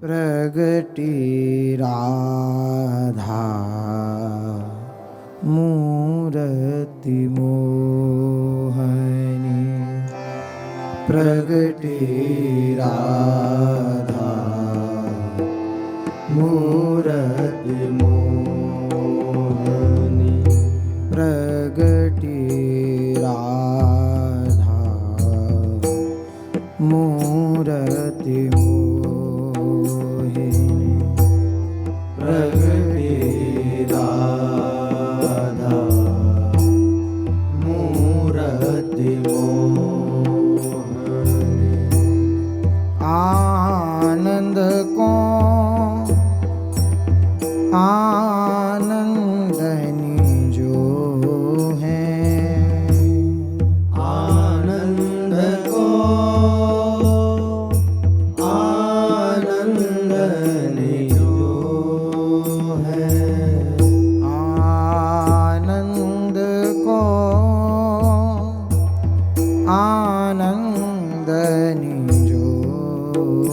प्रगति राधा मूरति मोहनी। प्रगति राधा मूरति मोहनी। प्रगति राधा मूरति मोहिनी। प्रगति राधा मूरति मोहिनी। आनंद को आनंदनी जो है, आनंद को आनंदनी जो है। आनंद को आनंदनी जो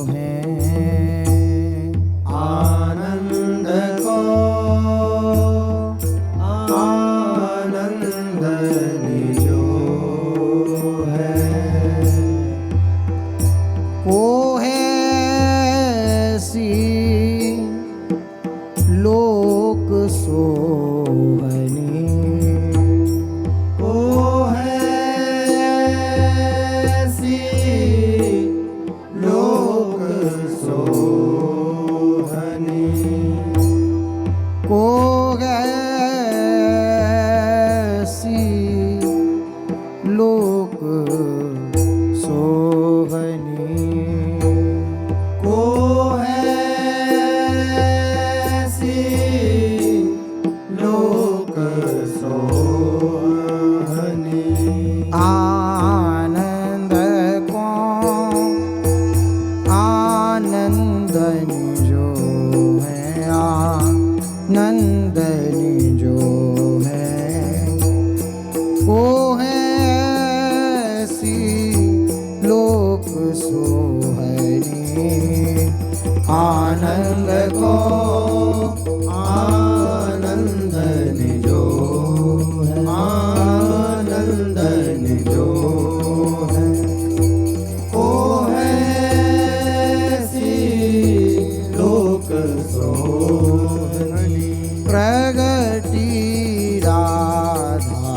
है। आनंद को आनंदनी जो है। वो है सी लोक सोहनी। वो है सी लोक सोहनी। को ऐसी लोक सोहनी। को ऐसी लोक सोहनी। आनंद को आनंदनी जो है। आनंदनी जो है। वो है ऐसी लोक सोहनी। आनंद को आनंदनी जो है। आनंदनी जो है। वो है ऐसी लोक सोहनी। प्रगति राधा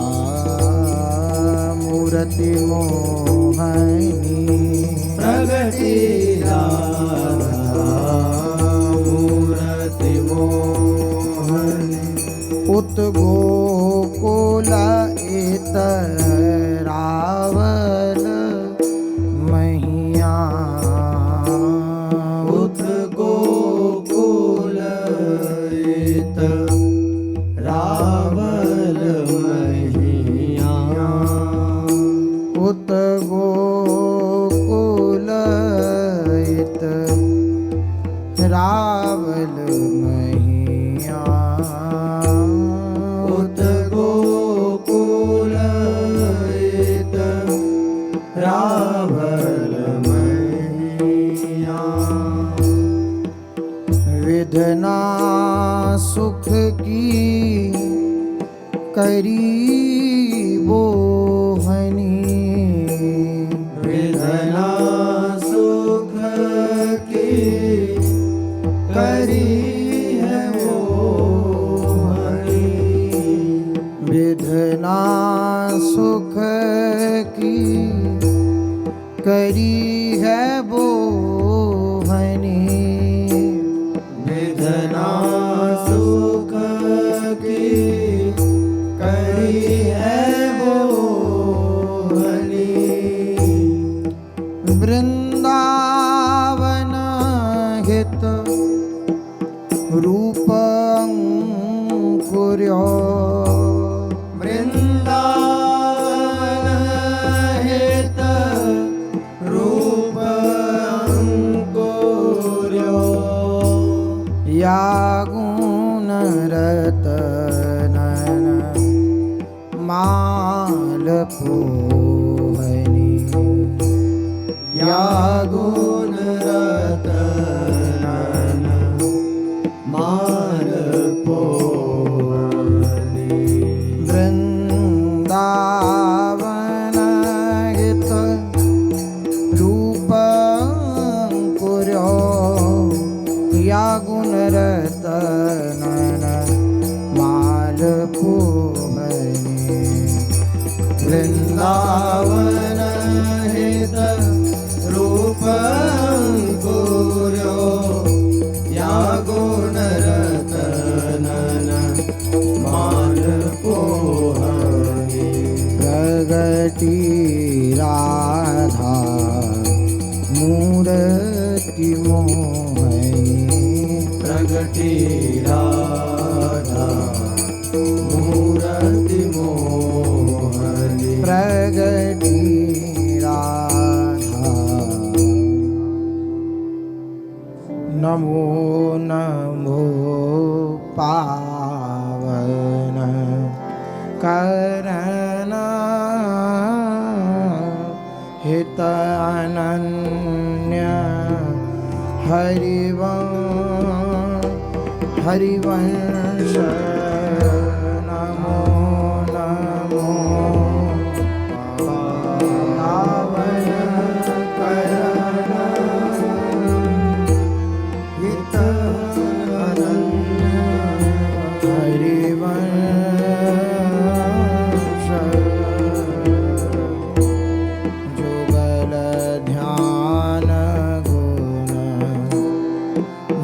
मूरति मोहनी। प्रगति राधा मूरति मोहनी। उत गोकुल इत रावल मैया। उत गोकुल इत रावल मैया। उत गोकुल इत रावल मैया। उत गोकुल इत रावल मैया। विधना सुख की करी बोहनी। विधना सुख की करी है बोहनी। विधना सुख की करी है बोहनी। विधना सुख की करी है बोहनी। वृंदावन हित रूप अंकुर्यो। वृंदावन हित रूप अंकुर्यो। या गुण रतनन माल पोहनी। या गुण रतन या गुण रतन मालपुमनि वृंदावन हित रूप अंकुर्यो या गुण रतन मालपुमनि प्रगति राधा मूर्ति मोहनी प्रगति राधा मूर्ति मोहनी प्रगति राधा नमो नमो पावन करण हित अनन्य हरिवंश नमो नमो पावन करण हित अनन्य हरिवंश जुगल ध्यान गुण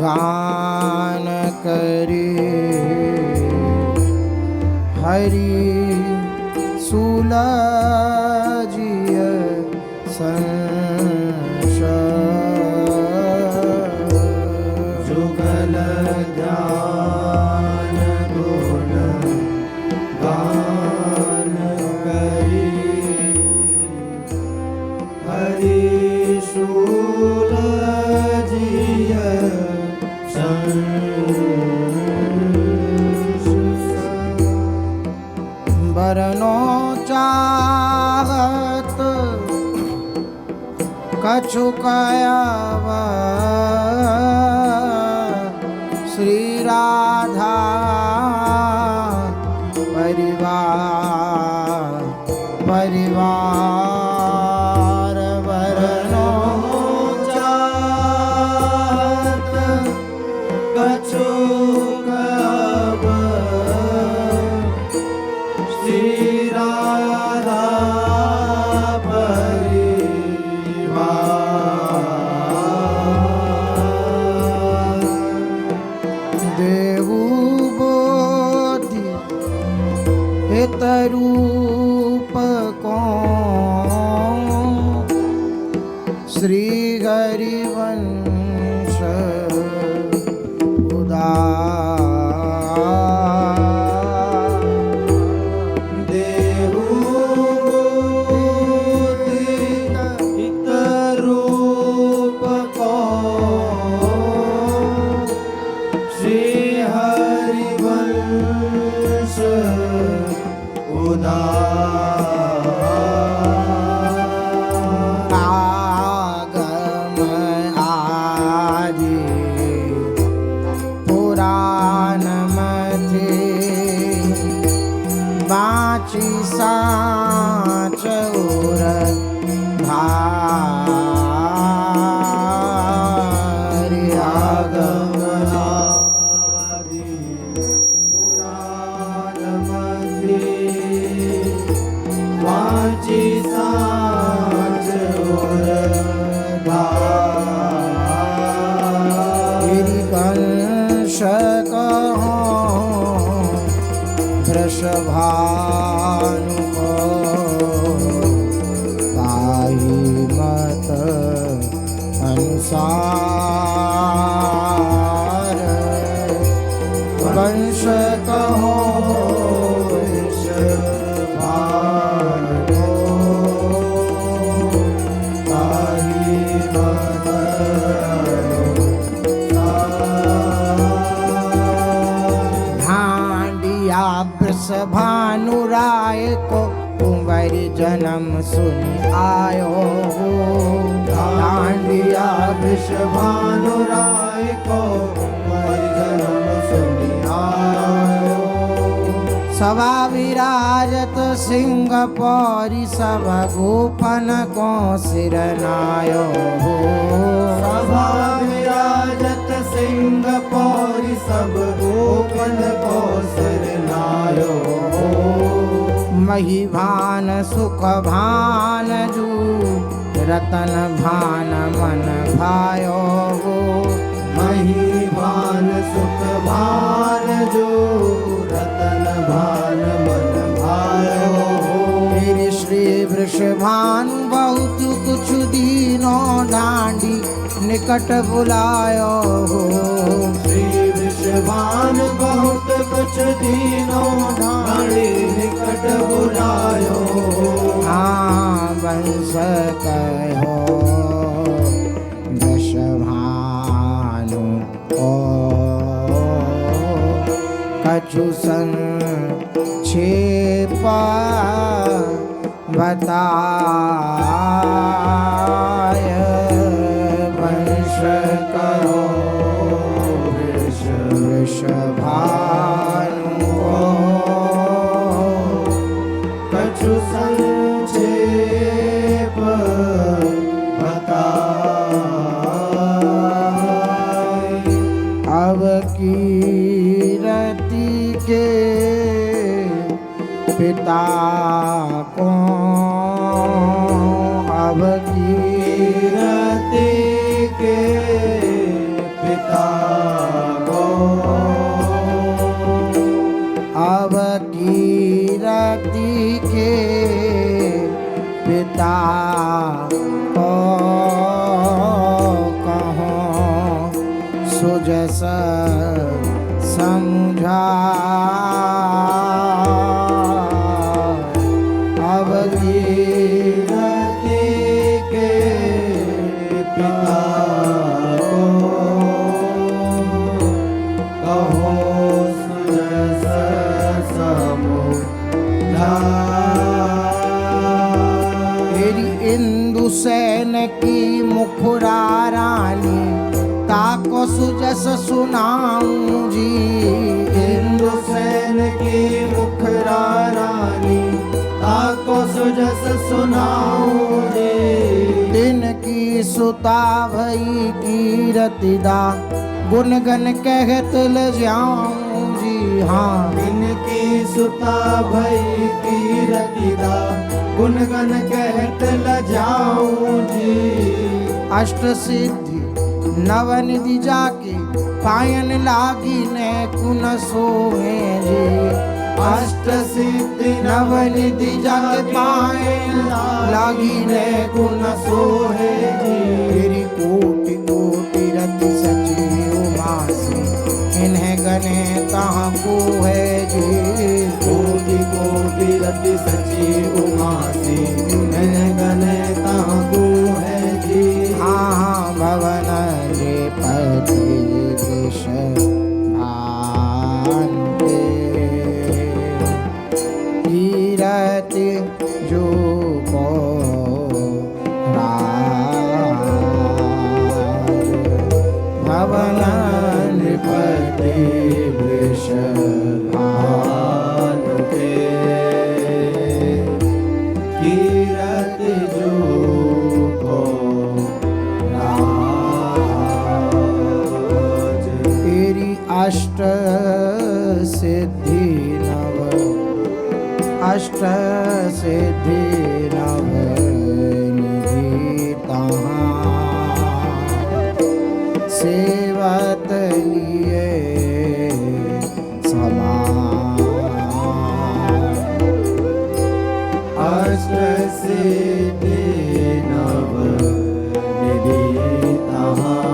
गान करी हरि सुलजिय संश जुगल ध्यान गुण गान करी हरि सुलजिय बरनो चाहत कछु कयाव श्री राधा परिवार बरनो चाहत कछु कयाव श्री राधा परिवार देहु बोधि हित रूप को श्री हरिवंश आगम आदि पुराण मथे बाची साच और भारी आगम आदि पुराण मथे वाची साच और भारी कंश कहो वृषभानु को ताहि मत अनुसार वंश कहो भानुराय को कुंवर जन्म सुनि आयो डांडिया भानुराय को कुंवर जन्म सुनि आयो सभा विराजत सिंह पौरी सब गोपन को सिर नायो सभा विराजत सिंह मही भान सुख भान जू रतन भान मन भायो गो मही भान सुख भान जो रतन भान मन भायो मेरे श्री वृषभानु बहुत कुछ दीनों डांडी निकट बुलायो हो श्री वृषभान बहुत कुछ दीनों ढाड़ी निकट बुलायो हाँ वंश कहो वृषभानु ओ कछु संक्षेप बताय वंश करो वृषभानु कछु संक्षेप बताय अब कीरति के पिता को अब कीरति के पिता को अब कीरति के पिता को कहो सुजस समझा अब कीरति के पिता को कहो सुजस तेरी इंदु सैन की मुखरा रानी ताको सुजस सुनाऊं जी इंदु सैन की मुखरा रानी ताको सुजस सुनाऊं जी दिन की सुता भई कीरतिदा गुनगन कहत ल जाऊं जी हाँ इनकी सुता भई कीरतिदा गुनगन कहत ल जाऊं जी अष्ट सिद्धि नवनिधि जाके पायन लागी ने कुन सोहे जी अष्ट सिद्धि नवनिधि जाके पायन लागी ने गुण सोहे जी तेरी कोटि कोटि रति सची उमासी इन्हें गने कहाँ को है जी कोटि कोटि रति सची उमासी इन्हें गने कहाँ को है जी हाँ भवन रे पति वृष भानुते कीरति जो को राज भवन नृपति वृष भानुते कीरति जो को राज तेरी अष्ट सिद्धि नव अष्ट सिद्धि नव निधि तहाँ सेवत लिए समान अष्ट सिद्धि नव निधि तहाँ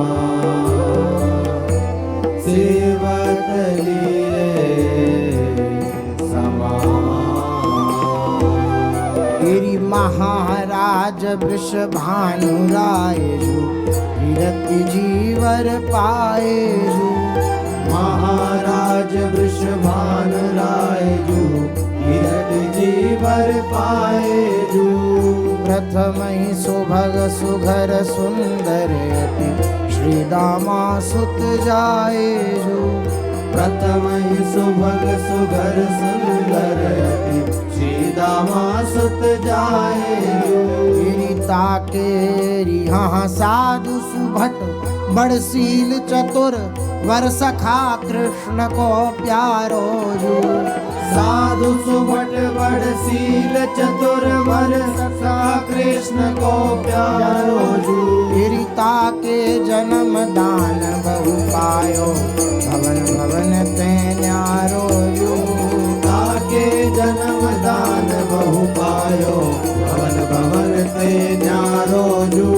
सेवत लिए समान तेरी महाराज वृषभानु राय जो कीरति जीवर पाए जो महाराज वृषभान राय जो कीरति जीवर पाए जो प्रथम ही सुभग सुघर सुंदर अति श्री दामा सुत जाए जो प्रथम ही सुभग सुगर सुंदर अति श्री दामा सुत जाए जो तेरी ताकेरी हाँ साधु सुभट बड़शील चतुर वर सखा कृष्ण को प्यारो जू। साधु सुभट बड़शील चतुर वर सखा कृष्ण को प्यारो जू। गिरिता के जन्म दान बहु पायो भवन भवन ते न्यारो जू। ताके जन्म दान बहु पायो भवन भवन ते न्यारो जू।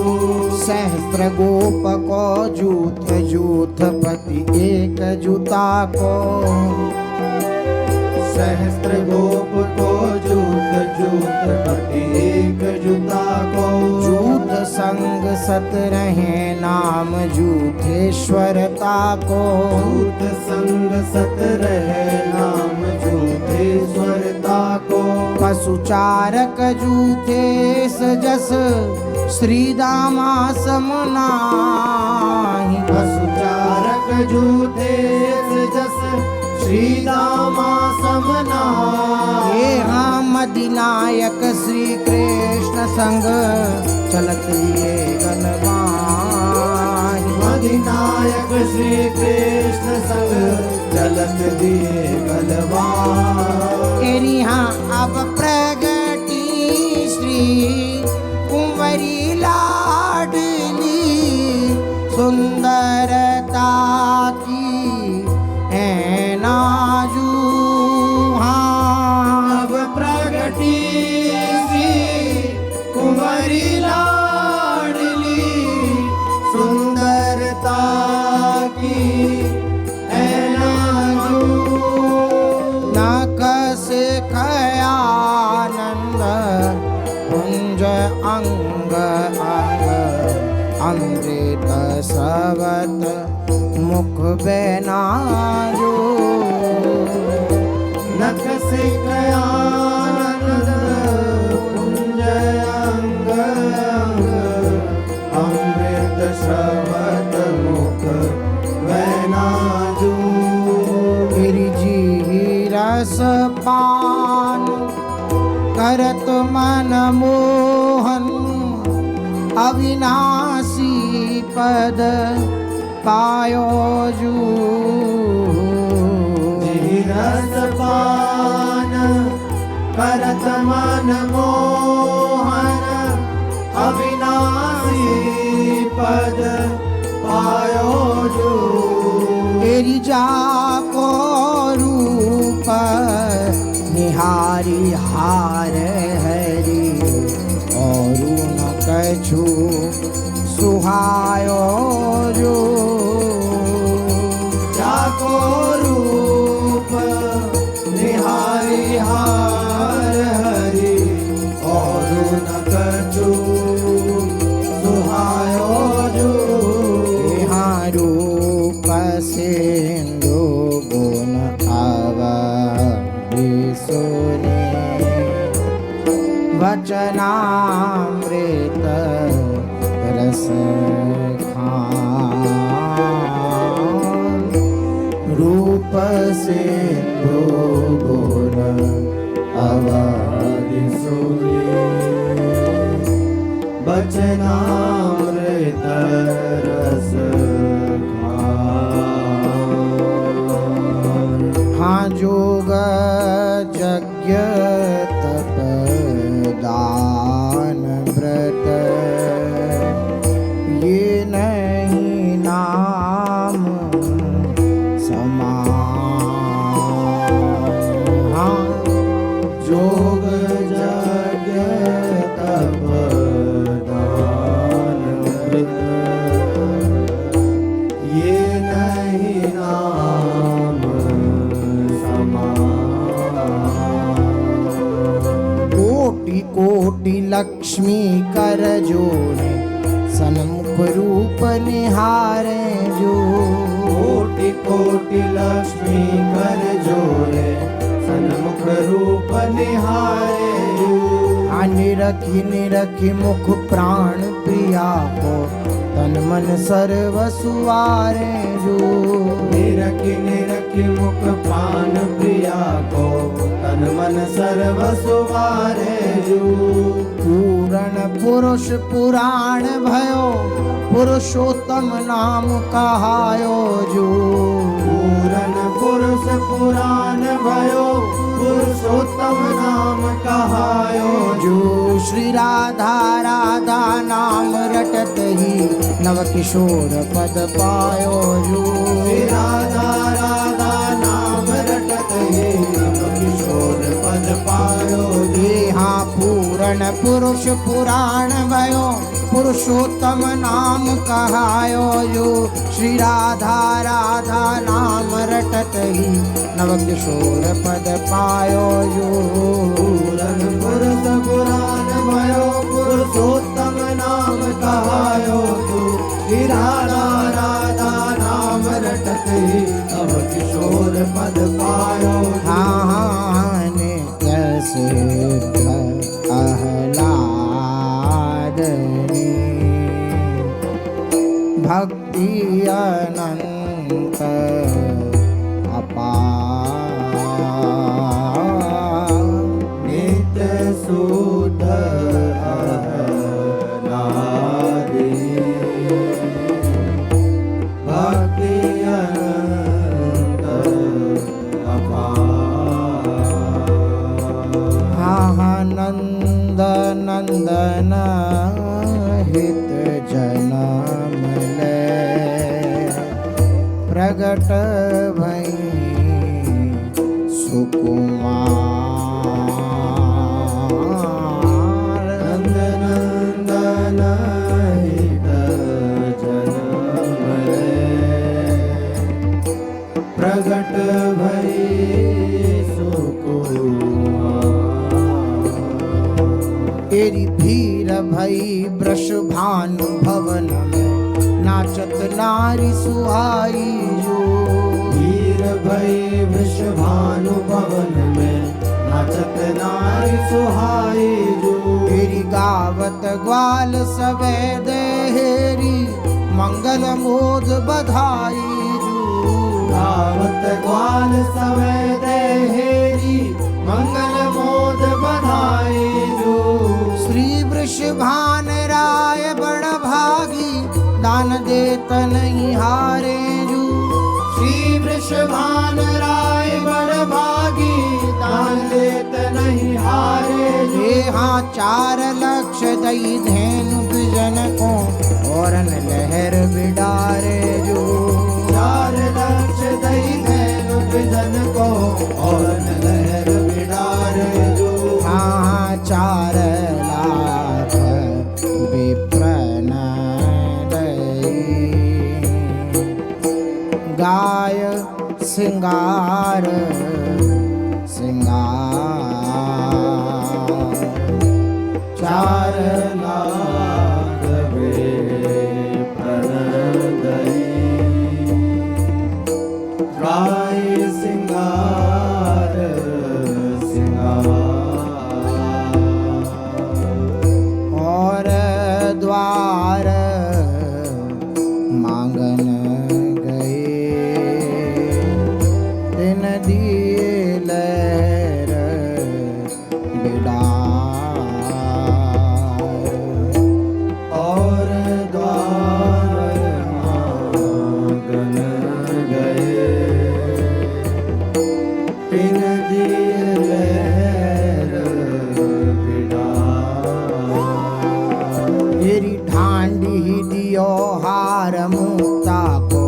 सहस्त्र गोप को जूथ जूथ पति एक जूता को। सहस्त्र गोप को जूथ जूथ पति एक जूता को। जूथ संग सत रहे नाम जूथेश्वरता को। जूथ संग सत रहे नाम जूथेश्वरता को। पशुचारक जूथे सजस श्री दामा समनाहि। पशुचारक जूथे सजस श्री दामा समनाहि। हे हम अधिनायक श्री कृष्ण संग चलत ये गलवाहि। अधिनायक श्री कृष्ण संग चलत दिए गलवाहि। तेरी हाँ अब प्रगटी श्री कुंवरी लाडली सुंदरता की नाजू। हाँ अब प्रगटी श्री कुंवरी लाडली सुंदरता की नाजू। नख से कयानंद कुंज अंग अंग अमृत सवत मुख बेनाजो। नख से कयानंद कुंज अंग अंग अमृत शवत मुख बैनाजू। गिरिजी रस पान करत मन मोहन अविनाशी पद पायो जू। रस पान करत मन मोहन अविनाशी पद पायो जो। तेरी जाको रूप निहारी हार हरी और न कछु सुहायो जो। जाको रूप निहारी हार हरि और न कछु सुहायो जो। यहाँ रूप सिंधु गुण अवधि सुने वचनामृत रस खान। रूप सिंधु गुण अवधि सुने वचनामृत रस खान। हाँ जोग यज्ञ तप दान व्रत ये नहीं नाम समान। हाँ जोग यज्ञ तप दान व्रत ये नहीं नाम समान। कोटि कोटि लक्ष्मी कर जोड़े सन्मुख रूप निहारे जो। कोटि कोटि लक्ष्मी कर जोड़े सन्मुख रूप निहारे जो। निरखी निरखी मुख प्राण प्रिया को तन मन सर्व सुवारे जो। निरखी निरखी मुख प्राण प्रिया को तन मन सर्व सुवारे जो। पूरण पुरुष पुराण भयो पुरुषोत्तम नाम कहायो जो पूरन पुरुष पुराण भयो पुरुषोत्तम नाम कहायो जो श्री राधा राधा नाम रटत ही नव किशोर पद पायो जो श्री राधा राधा नाम रटत हे किशोर पद पायो ये हाँ पूरण पुरुष पुराण भयो पुरुषोत्तम नाम कहायो जो श्री राधा राधा नाम रटत ही नव किशोर पद पायो जो पूरन पुरुष पुराण भयो पुरुषोत्तम नाम कहायो तू श्री राधा राधा नाम रटत हे तब किशोर पद पायो हाँ नित्य सिद्ध आह्लादनी भक्ति अनंत अपार नित्य शुद्ध आह्लादी भक्ति अनंत अपार आनंद नंदन हित जनम ले प्रगट भई सुकुमार नंदन हित जनम ले प्रगट भई सुकुमार तेरी भीर भई वृष भानु भवन में नाचत नारी सुहाई जो वीर भई विश्वभानु भवन में नाचत नारी सुहाई जो तेरी गावत ग्वाल सबे देहरी मंगल मोद बधाई जो गावत ग्वाल सवे देहेरी मंगल मोद बधाई जो श्री वृषभान राय बड़ भागी दान देत नहीं हारे जो श्री वृषभान राय बड़ भागी दान देत नहीं हारे जो ये हाँ 4 लक्ष दई धेनु बिजन को औरन लहर बिडारे जो 4 लक्ष दई धेनु बिजन को और लहर बिडारे जो हाँ 4 लाख विप्रन दई गाय सिंगार सिंगार 4 लाख वे प्रणदई गाय सिंगार सिंगार और द्वार मांगन गए दिन दिए लहर बिडार और द्वार मांगन गए पिन दिए लहर बिडार तेरी ढांडी दियो हार मुक्ता को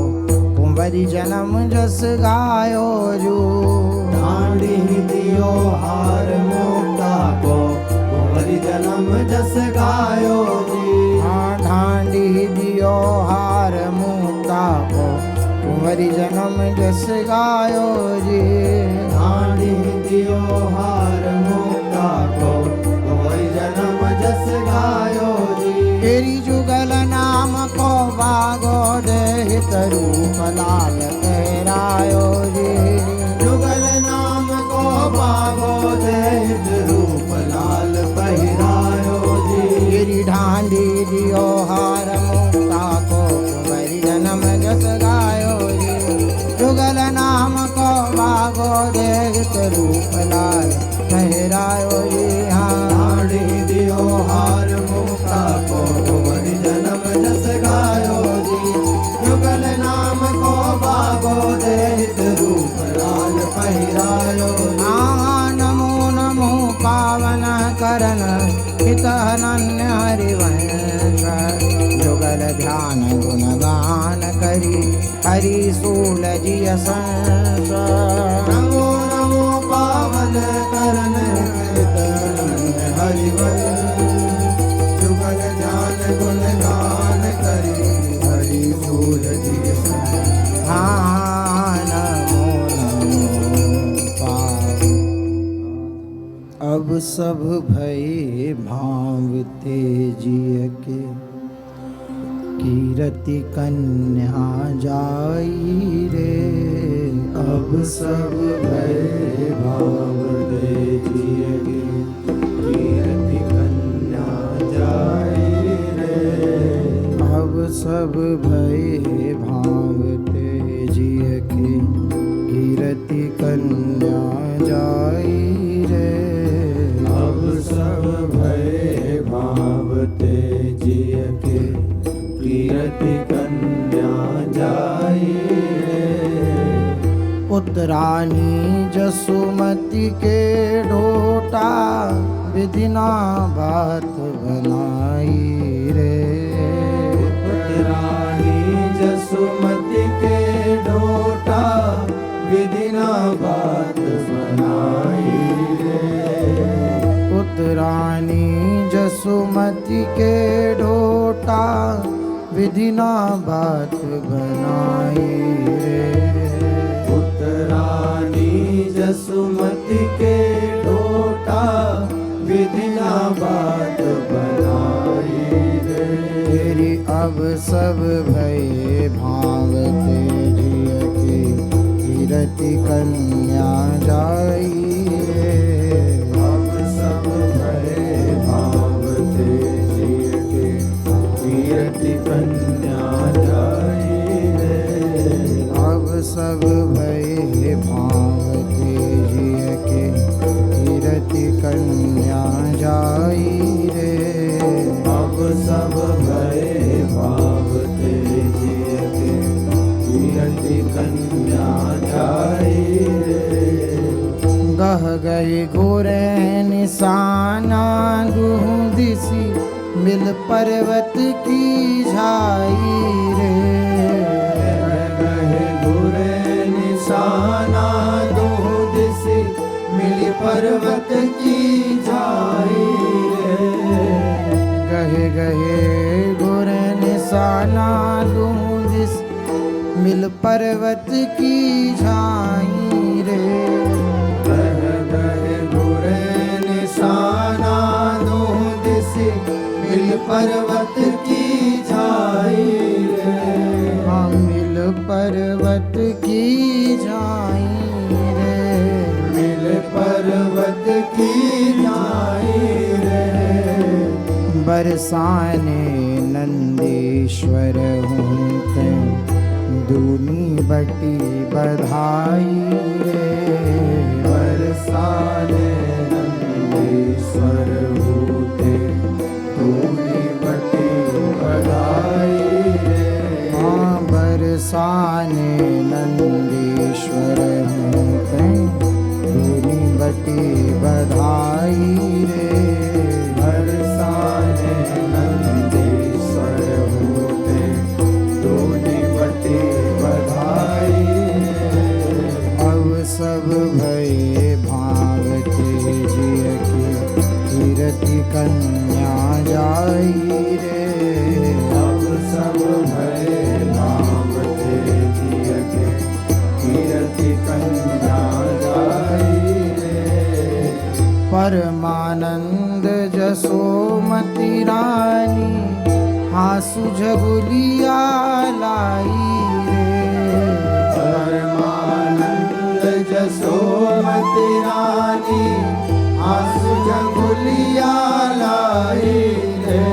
कुंवरी जन्म जस गायो जो डांडी दियो हार मोटा को कुंवरी जन्म जस गायो जी हाँ ढांडी दियो हार मुक्ता को कुंवरी जन्म जस गायो जी डांडी दियो हार मोटा को कुंवरी जन्म जस गायो जी तेरी जुगल नाम को बागो देहित रूप लाल कहरायो जी जुगल नाम को पागो देहित रूप लाल पहिरायो जी गिरी ढांडी दियो हार मुक्ता को कुंवरी जन्म जस गायो जी जुगल नाम को बागो देहित रूप लाल कहरायो जी हाँ डांडी दियो हार मोटा को कुंवरी जन्म जस गायो सूल जिय संसार। नमो नमो पावन करन कीर्तन हरि भजन जुगल जान गुण गान करी हरि सूल जिय संसार। हाँ नमो नमो पावन। अब सब भय भावते जिय के कीरति कन्या जाई रे। अब सब भय भावते जिय के कीरति कन्या जाई रे। अब सब भय भावते जिय के कीरति कन्या जाई रे। अब सब भय भावते जिय के कीरति कन्या जाई रे। पुत्रानी जसुमति के ढोटा विधिना बात बनाई रे। पुत्रानी जसुमति के ढोटा विधिना बात बनाई रे। पुत्रानी जसुमति के ढोटा विधिना बात बनाई रे। पुत्रानी जसुमति के ढोटा विधिना बात बनाई रे। तेरी अब सब भय भावते जिय के कीरति कन्या जाई रे। अब सब भय भावते जिय के कीरति कन्या जाई रे। अब सब भय भावते जिय के कीरति कन्या जाई रे। अब सब भय भावते जिय के कीरति कन्या जाई रे। गह गए घोरे निशाना दूँ दिसी मिल पर्वत की झाई रे। गहे घुरे निशाना दो दिसी मिली पर्वत की झाई रे। गहे गहे घोरे निशाना दूँ दिस मिल पर्वत की झाई रे। गहे घुरे निशाना दो दिसी मिल पर्वत की झाई रे। हाँ मिल पर्वत की झाई रे। मिल पर्वत की झाई रे। बरसाने नंदीश्वर होते दूनी बटी बधाई रे। बरसाने नंदीश्वर होते दूनी बटी बधाई रे। हाँ बरसाने नंदीश्वर होते दूनी बटी बधाई रे। बरसाने नंदीश्वर होते दूनी बटी बधाई रे। अब सब भय भावते जिय के कीरति कन्या जाई रे। अब सब भय भावते जिय के कीरति कन्या जाई रे। परमानंद जसोमति रानी हासु झगुलिया लाई रे। परमानंद जसोमति रानी आसु जगुलिया लाई रे।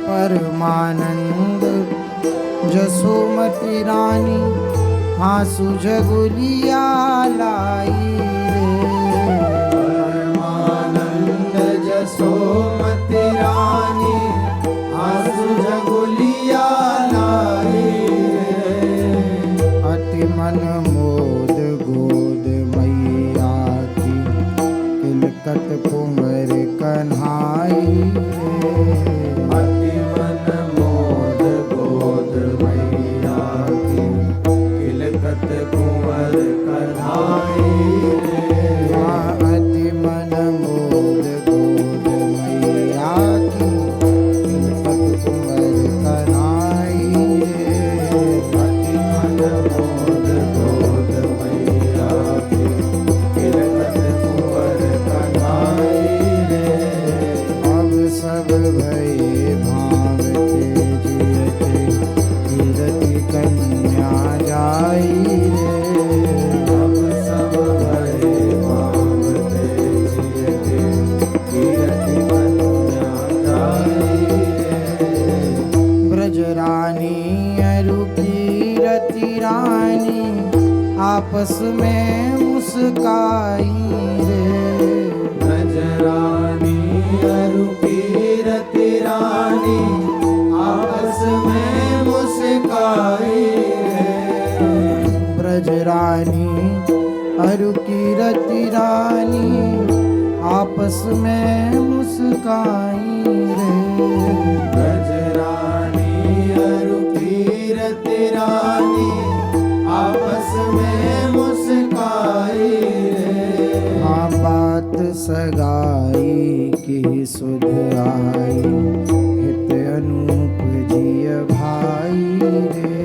परमानंद जसोमति रानी हासु झगुलिया लाई रे। परमानंद जसोमति रानी आसु जगुलिया लाई रे। अति मन मोद गोद मैया की किलकत कुंवर कन्हाई रे। अति मन मोद गोद मैया की मोद गोद मैया के गिरधर कुंवर कन्हाई रे। अब सब भये भावते जियते कीरति कन्या जाई रे। अब सब भये भावते जियते कीरति कन्या जाई रे। ब्रजरानी अरु कीरति रानी आपस में मुस्काई रे। ब्रजरानी अरु कीरति रानी आपस में मुस्काई रे। ब्रजरानी अरु कीरति रानी आपस में मुस्काई रे। ब्रजरानी अरु कीरति रानी आपस में मुस्काई रे। हाँ बात सगाई की सुध आई हित अनूप जिय भाई रे।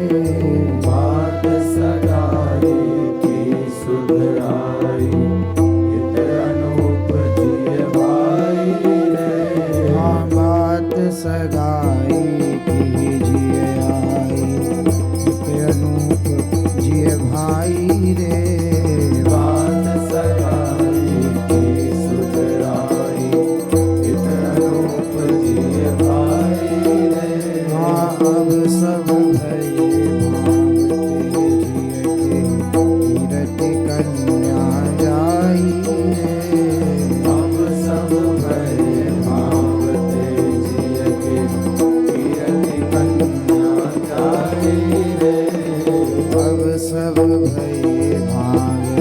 बात सगाई की सुध आई हित अनूप जिय भाई रे। हाँ बात सगाई की जिय आई हित अनूप जिय भाई रे। बात सगाई की सुध आई हित अनूप जिय भाई रे। हाँ अब सब भये भावते जियते कीरति कन्या जाई रे। अब सब भये भावते जियते कीरति कन्या जाई रे। अब सब भये भावते